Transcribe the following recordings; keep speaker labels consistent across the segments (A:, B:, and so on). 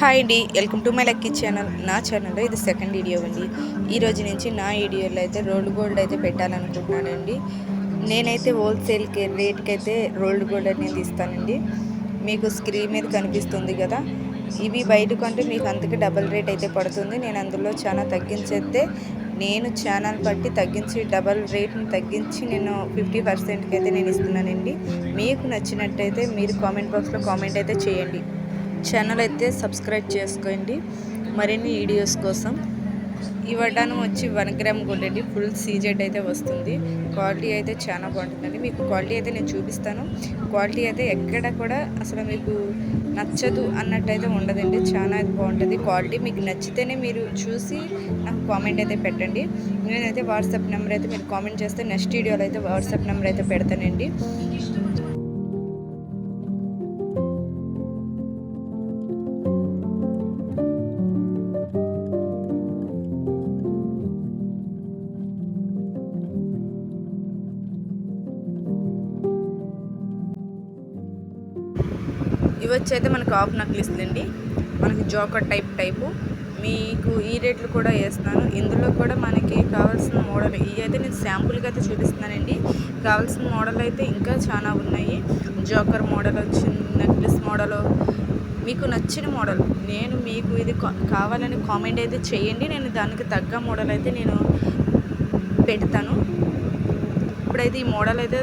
A: Hi అండి, welcome to my lucky channel. నా ఛానల్లో ఇది సెకండ్ వీడియో అండి. ఈరోజు నుంచి నా వీడియోలో అయితే రోల్డ్ గోల్డ్ అయితే పెట్టాలనుకుంటున్నానండి. నేనైతే హోల్సేల్ రేట్కి అయితే రోల్డ్ గోల్డ్ అనేది ఇస్తానండి. మీకు స్క్రీన్ మీద కనిపిస్తుంది కదా, ఇవి బయట కొంటే మీకు అంతకి డబల్ రేట్ అయితే పడుతుంది. నేను అందులో చాలా తగ్గించేస్తే నేను ఛానల్ బట్టి తగ్గించి డబల్ రేట్ని తగ్గించి నేను 50%కి అయితే నేను ఇస్తున్నానండి. మీకు నచ్చినట్టయితే మీరు కామెంట్ బాక్స్లో కామెంట్ అయితే చేయండి. ఛానల్ అయితే సబ్స్క్రైబ్ చేసుకోండి మరిన్ని వీడియోస్ కోసం. ఈ వడ్డానం వచ్చి 1 గ్రామ్ గోల్డ్ అండి. ఫుల్ సీజెడ్ అయితే వస్తుంది. క్వాలిటీ అయితే చాలా బాగుంటుందండి. మీకు క్వాలిటీ అయితే నేను చూపిస్తాను. క్వాలిటీ అయితే ఎక్కడ కూడా అసలు మీకు నచ్చదు అన్నట్టయితే ఉండదండి. చాలా అయితే బాగుంటుంది క్వాలిటీ. మీకు నచ్చితేనే మీరు చూసి నాకు కామెంట్ అయితే పెట్టండి. నేనైతే వాట్సాప్ నెంబర్ అయితే మీరు కామెంట్ చేస్తే నెక్స్ట్ వీడియోలో అయితే వాట్సాప్ నెంబర్ అయితే పెడతానండి. ఇవి వచ్చి అయితే మనకు ఆఫ్ నక్లిస్లు అండి. మనకి జోకర్ టైపు మీకు ఈ రేట్లు కూడా వేస్తున్నాను. ఇందులో కూడా మనకి కావాల్సిన మోడల్ ఇవి అయితే నేను శాంపుల్గా అయితే చూపిస్తున్నానండి. కావాల్సిన మోడల్ అయితే ఇంకా చాలా ఉన్నాయి. జోకర్ మోడల్ వచ్చింది, నెక్లెస్ మోడల్, మీకు నచ్చిన మోడల్ నేను మీకు ఇది కావాలని కామెంట్ అయితే చేయండి. నేను దానికి తగ్గ మోడల్ అయితే నేను పెడతాను. ఇప్పుడైతే ఈ మోడల్ అయితే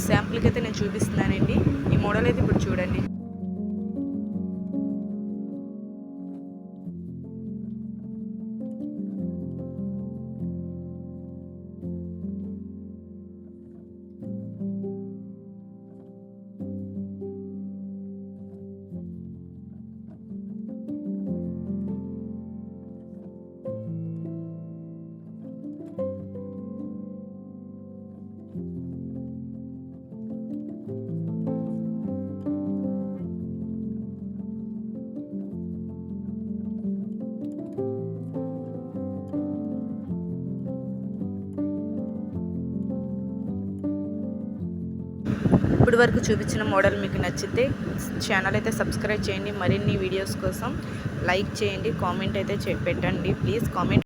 A: శాంపుల్కి అయితే నేను చూపిస్తున్నానండి. ఈ మోడల్ అయితే ఇప్పుడు చూడండి. ఇప్పటి వరకు చూపించిన మోడల్ మీకు నచ్చితే ఛానల్ అయితే సబ్స్క్రైబ్ చేయండి. మరిన్ని వీడియోస్ కోసం లైక్ చేయండి, కామెంట్ అయితే పెట్టండి. Please comment